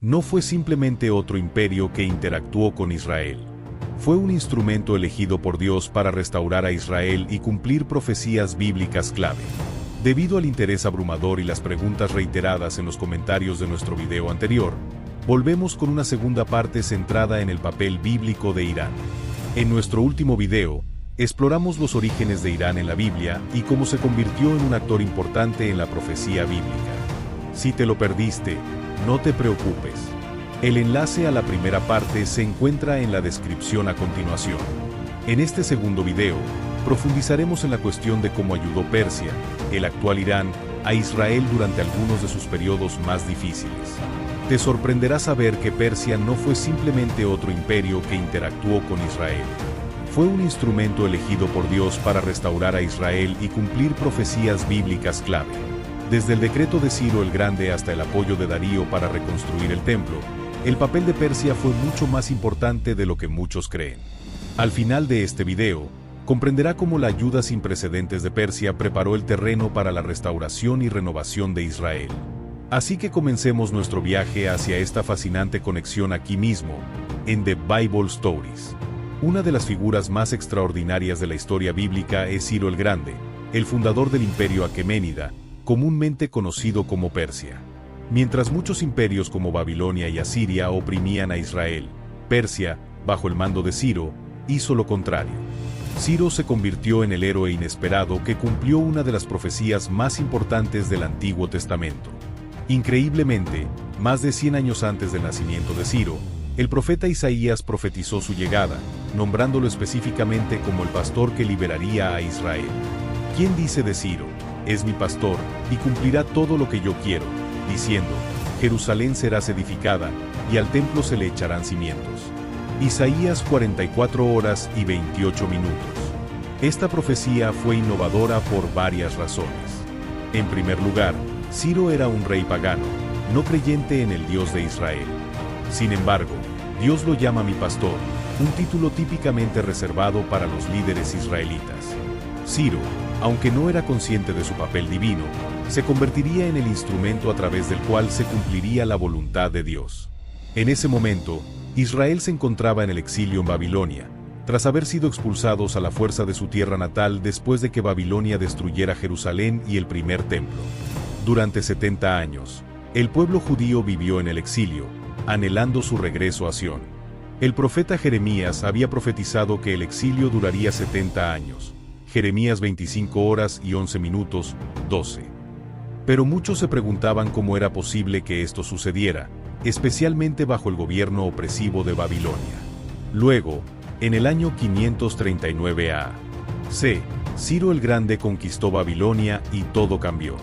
no fue simplemente otro imperio que interactuó con Israel. Fue un instrumento elegido por Dios para restaurar a Israel y cumplir profecías bíblicas clave. Debido al interés abrumador y las preguntas reiteradas en los comentarios de nuestro video anterior, volvemos con una segunda parte centrada en el papel bíblico de Irán. En nuestro último video, exploramos los orígenes de Irán en la Biblia y cómo se convirtió en un actor importante en la profecía bíblica. Si te lo perdiste, no te preocupes. El enlace a la primera parte se encuentra en la descripción a continuación. En este segundo video, profundizaremos en la cuestión de cómo ayudó Persia, el actual Irán, a Israel durante algunos de sus periodos más difíciles. Te sorprenderá saber que Persia no fue simplemente otro imperio que interactuó con Israel. Fue un instrumento elegido por Dios para restaurar a Israel y cumplir profecías bíblicas clave. Desde el decreto de Ciro el Grande hasta el apoyo de Darío para reconstruir el templo, el papel de Persia fue mucho más importante de lo que muchos creen. Al final de este video, comprenderá cómo la ayuda sin precedentes de Persia preparó el terreno para la restauración y renovación de Israel. Así que comencemos nuestro viaje hacia esta fascinante conexión aquí mismo, en The Bible Stories. Una de las figuras más extraordinarias de la historia bíblica es Ciro el Grande, el fundador del imperio aqueménida, comúnmente conocido como Persia. Mientras muchos imperios como Babilonia y Asiria oprimían a Israel, Persia, bajo el mando de Ciro, hizo lo contrario. Ciro se convirtió en el héroe inesperado que cumplió una de las profecías más importantes del Antiguo Testamento. Increíblemente, más de 100 años antes del nacimiento de Ciro, el profeta Isaías profetizó su llegada, nombrándolo específicamente como el pastor que liberaría a Israel. ¿Quién dice de Ciro? Es mi pastor, y cumplirá todo lo que yo quiero, diciendo, Jerusalén será edificada, y al templo se le echarán cimientos. Isaías 44 horas y 28 minutos. Esta profecía fue innovadora por varias razones. En primer lugar, Ciro era un rey pagano, no creyente en el Dios de Israel. Sin embargo, Dios lo llama mi pastor, un título típicamente reservado para los líderes israelitas. Ciro, aunque no era consciente de su papel divino, se convertiría en el instrumento a través del cual se cumpliría la voluntad de Dios. En ese momento, Israel se encontraba en el exilio en Babilonia, tras haber sido expulsados a la fuerza de su tierra natal después de que Babilonia destruyera Jerusalén y el primer templo. Durante 70 años, el pueblo judío vivió en el exilio, anhelando su regreso a Sión. El profeta Jeremías había profetizado que el exilio duraría 70 años. Jeremías 25 horas y 11 minutos, 12. Pero muchos se preguntaban cómo era posible que esto sucediera, especialmente bajo el gobierno opresivo de Babilonia. Luego, en el año 539 a.C., Ciro el Grande conquistó Babilonia y todo cambió.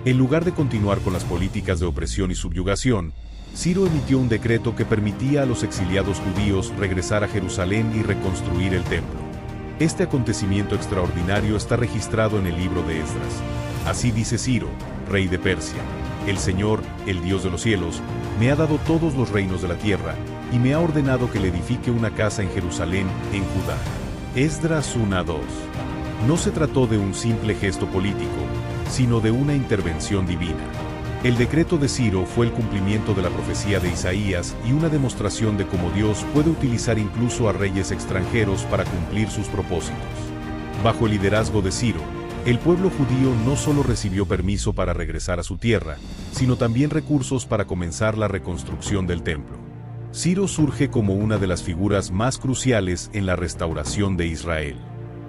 En lugar de continuar con las políticas de opresión y subyugación, Ciro emitió un decreto que permitía a los exiliados judíos regresar a Jerusalén y reconstruir el templo. Este acontecimiento extraordinario está registrado en el libro de Esdras. Así dice Ciro, rey de Persia: el Señor, el Dios de los cielos, me ha dado todos los reinos de la tierra, y me ha ordenado que le edifique una casa en Jerusalén, en Judá. Esdras 1:2. No se trató de un simple gesto político, sino de una intervención divina. El decreto de Ciro fue el cumplimiento de la profecía de Isaías y una demostración de cómo Dios puede utilizar incluso a reyes extranjeros para cumplir sus propósitos. Bajo el liderazgo de Ciro, el pueblo judío no solo recibió permiso para regresar a su tierra, sino también recursos para comenzar la reconstrucción del templo. Ciro surge como una de las figuras más cruciales en la restauración de Israel.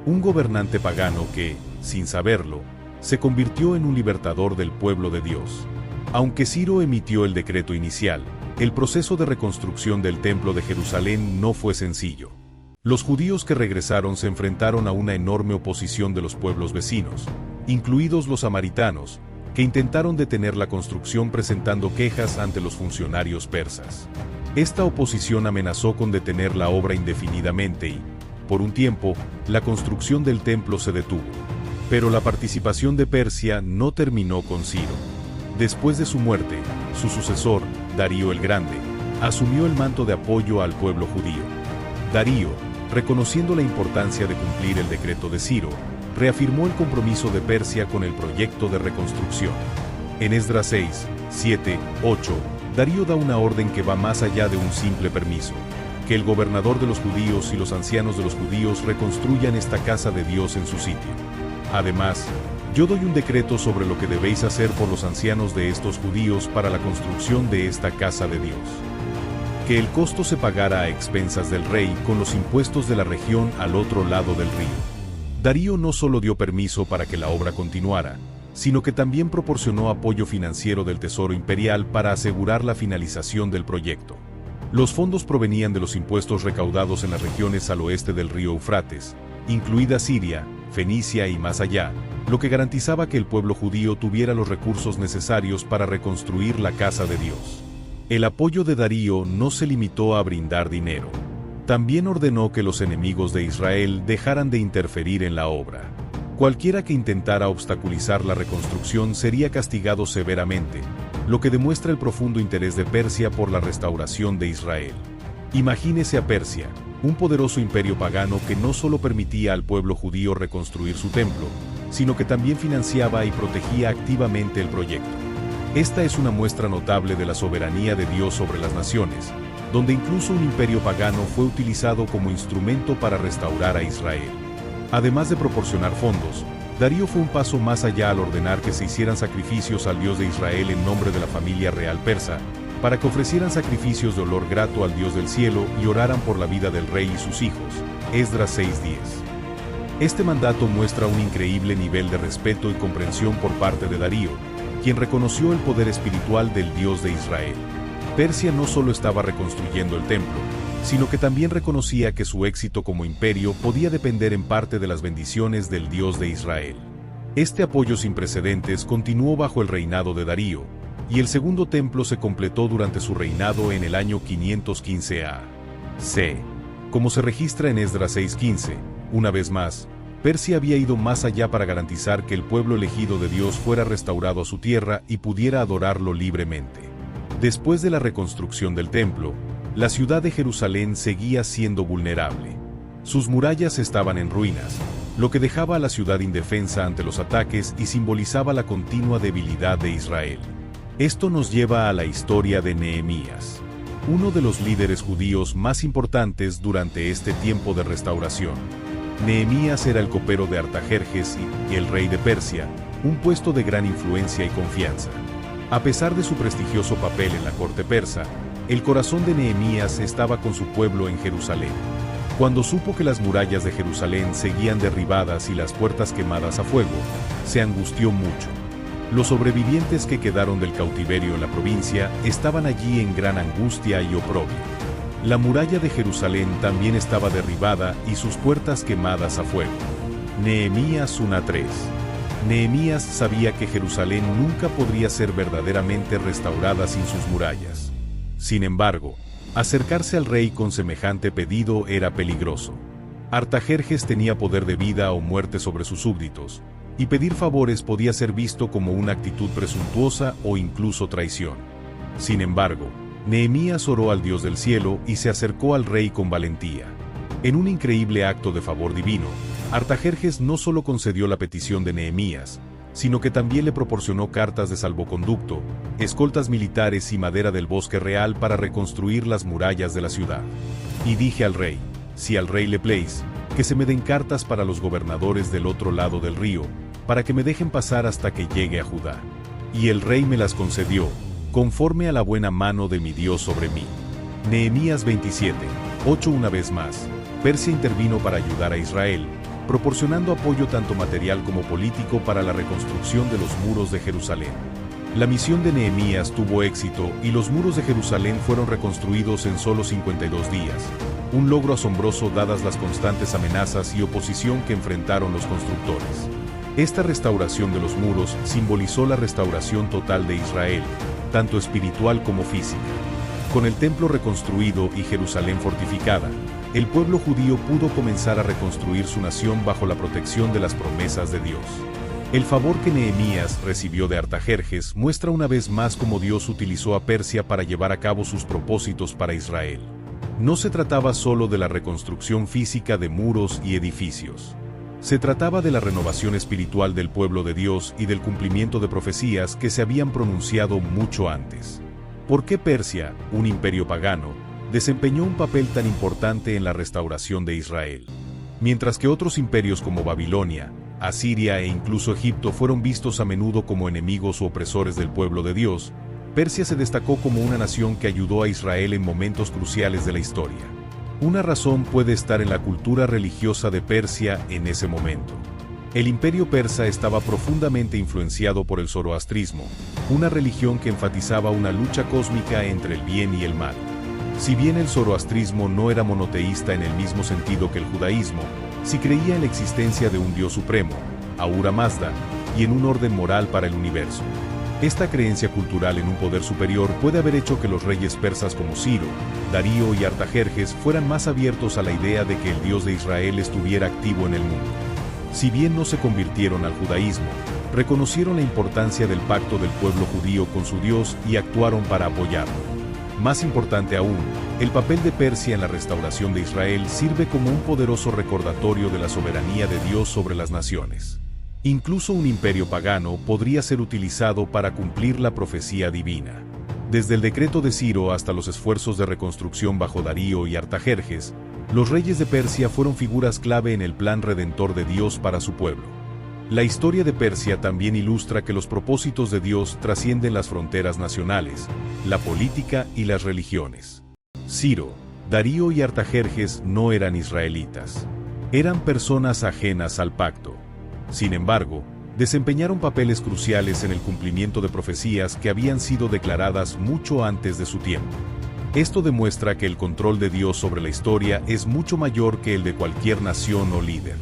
Un gobernante pagano que, sin saberlo, se convirtió en un libertador del pueblo de Dios. Aunque Ciro emitió el decreto inicial, el proceso de reconstrucción del templo de Jerusalén no fue sencillo. Los judíos que regresaron se enfrentaron a una enorme oposición de los pueblos vecinos, incluidos los samaritanos, que intentaron detener la construcción presentando quejas ante los funcionarios persas. Esta oposición amenazó con detener la obra indefinidamente y, por un tiempo, la construcción del templo se detuvo. Pero la participación de Persia no terminó con Ciro. Después de su muerte, su sucesor, Darío el Grande, asumió el manto de apoyo al pueblo judío. Darío, reconociendo la importancia de cumplir el decreto de Ciro, reafirmó el compromiso de Persia con el proyecto de reconstrucción. En Esdras 6, 7, 8, Darío da una orden que va más allá de un simple permiso: que el gobernador de los judíos y los ancianos de los judíos reconstruyan esta casa de Dios en su sitio. Además, yo doy un decreto sobre lo que debéis hacer por los ancianos de estos judíos para la construcción de esta casa de Dios. Que el costo se pagara a expensas del rey con los impuestos de la región al otro lado del río. Darío no solo dio permiso para que la obra continuara, sino que también proporcionó apoyo financiero del Tesoro Imperial para asegurar la finalización del proyecto. Los fondos provenían de los impuestos recaudados en las regiones al oeste del río Eufrates, incluida Siria, Fenicia y más allá, lo que garantizaba que el pueblo judío tuviera los recursos necesarios para reconstruir la casa de Dios. El apoyo de Darío no se limitó a brindar dinero. También ordenó que los enemigos de Israel dejaran de interferir en la obra. Cualquiera que intentara obstaculizar la reconstrucción sería castigado severamente, lo que demuestra el profundo interés de Persia por la restauración de Israel. Imagínese a Persia, un poderoso imperio pagano que no solo permitía al pueblo judío reconstruir su templo, sino que también financiaba y protegía activamente el proyecto. Esta es una muestra notable de la soberanía de Dios sobre las naciones, donde incluso un imperio pagano fue utilizado como instrumento para restaurar a Israel. Además de proporcionar fondos, Darío fue un paso más allá al ordenar que se hicieran sacrificios al Dios de Israel en nombre de la familia real persa, para que ofrecieran sacrificios de olor grato al Dios del cielo y oraran por la vida del rey y sus hijos. Esdras 6:10. Este mandato muestra un increíble nivel de respeto y comprensión por parte de Darío, quien reconoció el poder espiritual del Dios de Israel. Persia no solo estaba reconstruyendo el templo, sino que también reconocía que su éxito como imperio podía depender en parte de las bendiciones del Dios de Israel. Este apoyo sin precedentes continuó bajo el reinado de Darío, y el segundo templo se completó durante su reinado en el año 515 a.C. Como se registra en Esdras 6:15, una vez más, Persia había ido más allá para garantizar que el pueblo elegido de Dios fuera restaurado a su tierra y pudiera adorarlo libremente. Después de la reconstrucción del templo, la ciudad de Jerusalén seguía siendo vulnerable. Sus murallas estaban en ruinas, lo que dejaba a la ciudad indefensa ante los ataques y simbolizaba la continua debilidad de Israel. Esto nos lleva a la historia de Nehemías, uno de los líderes judíos más importantes durante este tiempo de restauración. Nehemías era el copero de Artajerjes y el rey de Persia, un puesto de gran influencia y confianza. A pesar de su prestigioso papel en la corte persa, el corazón de Nehemías estaba con su pueblo en Jerusalén. Cuando supo que las murallas de Jerusalén seguían derribadas y las puertas quemadas a fuego, se angustió mucho. Los sobrevivientes que quedaron del cautiverio en la provincia estaban allí en gran angustia y oprobio. La muralla de Jerusalén también estaba derribada y sus puertas quemadas a fuego. Nehemías 1:3. Nehemías sabía que Jerusalén nunca podría ser verdaderamente restaurada sin sus murallas. Sin embargo, acercarse al rey con semejante pedido era peligroso. Artajerjes tenía poder de vida o muerte sobre sus súbditos, y pedir favores podía ser visto como una actitud presuntuosa o incluso traición. Sin embargo, Nehemías oró al Dios del cielo y se acercó al rey con valentía. En un increíble acto de favor divino, Artajerjes no solo concedió la petición de Nehemías, sino que también le proporcionó cartas de salvoconducto, escoltas militares y madera del bosque real para reconstruir las murallas de la ciudad. Y dije al rey, si al rey le place, que se me den cartas para los gobernadores del otro lado del río, para que me dejen pasar hasta que llegue a Judá. Y el rey me las concedió, conforme a la buena mano de mi Dios sobre mí. Nehemías 27:8. Una vez más, Persia intervino para ayudar a Israel, proporcionando apoyo tanto material como político para la reconstrucción de los muros de Jerusalén. La misión de Nehemías tuvo éxito y los muros de Jerusalén fueron reconstruidos en solo 52 días, un logro asombroso dadas las constantes amenazas y oposición que enfrentaron los constructores. Esta restauración de los muros simbolizó la restauración total de Israel, tanto espiritual como física. Con el templo reconstruido y Jerusalén fortificada, el pueblo judío pudo comenzar a reconstruir su nación bajo la protección de las promesas de Dios. El favor que Nehemías recibió de Artajerjes muestra una vez más cómo Dios utilizó a Persia para llevar a cabo sus propósitos para Israel. No se trataba solo de la reconstrucción física de muros y edificios. Se trataba de la renovación espiritual del pueblo de Dios y del cumplimiento de profecías que se habían pronunciado mucho antes. ¿Por qué Persia, un imperio pagano, desempeñó un papel tan importante en la restauración de Israel? Mientras que otros imperios como Babilonia, Asiria e incluso Egipto fueron vistos a menudo como enemigos u opresores del pueblo de Dios, Persia se destacó como una nación que ayudó a Israel en momentos cruciales de la historia. Una razón puede estar en la cultura religiosa de Persia en ese momento. El imperio persa estaba profundamente influenciado por el zoroastrismo, una religión que enfatizaba una lucha cósmica entre el bien y el mal. Si bien el zoroastrismo no era monoteísta en el mismo sentido que el judaísmo, sí creía en la existencia de un Dios supremo, Ahura Mazda, y en un orden moral para el universo. Esta creencia cultural en un poder superior puede haber hecho que los reyes persas como Ciro, Darío y Artajerjes fueran más abiertos a la idea de que el Dios de Israel estuviera activo en el mundo. Si bien no se convirtieron al judaísmo, reconocieron la importancia del pacto del pueblo judío con su Dios y actuaron para apoyarlo. Más importante aún, el papel de Persia en la restauración de Israel sirve como un poderoso recordatorio de la soberanía de Dios sobre las naciones. Incluso un imperio pagano podría ser utilizado para cumplir la profecía divina. Desde el decreto de Ciro hasta los esfuerzos de reconstrucción bajo Darío y Artajerjes, los reyes de Persia fueron figuras clave en el plan redentor de Dios para su pueblo. La historia de Persia también ilustra que los propósitos de Dios trascienden las fronteras nacionales, la política y las religiones. Ciro, Darío y Artajerjes no eran israelitas. Eran personas ajenas al pacto. Sin embargo, desempeñaron papeles cruciales en el cumplimiento de profecías que habían sido declaradas mucho antes de su tiempo. Esto demuestra que el control de Dios sobre la historia es mucho mayor que el de cualquier nación o líder.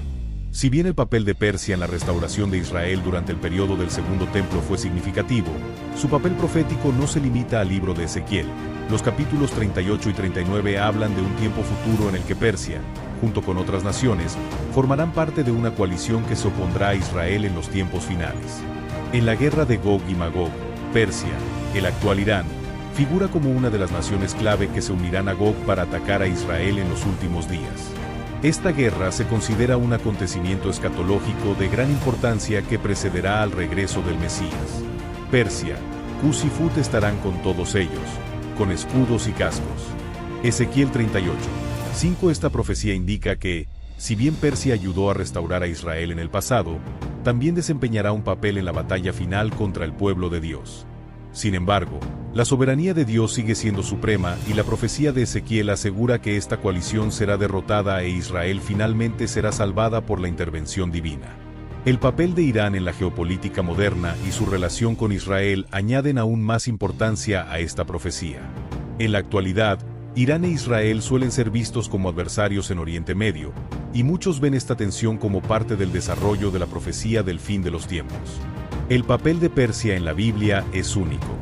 Si bien el papel de Persia en la restauración de Israel durante el periodo del Segundo Templo fue significativo, su papel profético no se limita al libro de Ezequiel. Los capítulos 38 y 39 hablan de un tiempo futuro en el que Persia, junto con otras naciones, formarán parte de una coalición que se opondrá a Israel en los tiempos finales. En la guerra de Gog y Magog, Persia, el actual Irán, figura como una de las naciones clave que se unirán a Gog para atacar a Israel en los últimos días. Esta guerra se considera un acontecimiento escatológico de gran importancia que precederá al regreso del Mesías. Persia, Cus y Fut estarán con todos ellos, con escudos y cascos. Ezequiel 38:5. Esta profecía indica que, si bien Persia ayudó a restaurar a Israel en el pasado, también desempeñará un papel en la batalla final contra el pueblo de Dios. Sin embargo, la soberanía de Dios sigue siendo suprema y la profecía de Ezequiel asegura que esta coalición será derrotada e Israel finalmente será salvada por la intervención divina. El papel de Irán en la geopolítica moderna y su relación con Israel añaden aún más importancia a esta profecía. En la actualidad, Irán e Israel suelen ser vistos como adversarios en Oriente Medio, y muchos ven esta tensión como parte del desarrollo de la profecía del fin de los tiempos. El papel de Persia en la Biblia es único.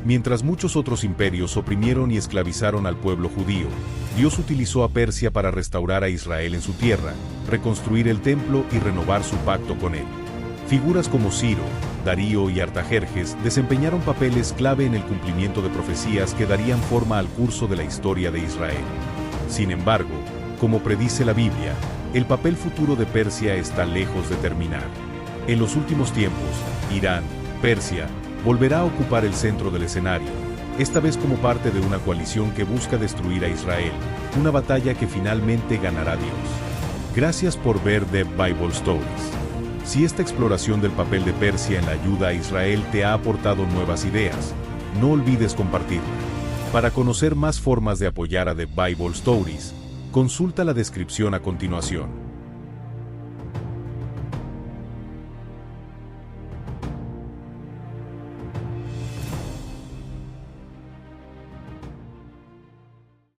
Mientras muchos otros imperios oprimieron y esclavizaron al pueblo judío, Dios utilizó a Persia para restaurar a Israel en su tierra, reconstruir el templo y renovar su pacto con él. Figuras como Ciro, Darío y Artajerjes desempeñaron papeles clave en el cumplimiento de profecías que darían forma al curso de la historia de Israel. Sin embargo, como predice la Biblia, el papel futuro de Persia está lejos de terminar. En los últimos tiempos, Irán, Persia, volverá a ocupar el centro del escenario, esta vez como parte de una coalición que busca destruir a Israel, una batalla que finalmente ganará Dios. Gracias por ver The Bible Stories. Si esta exploración del papel de Persia en la ayuda a Israel te ha aportado nuevas ideas, no olvides compartirla. Para conocer más formas de apoyar a The Bible Stories, consulta la descripción a continuación.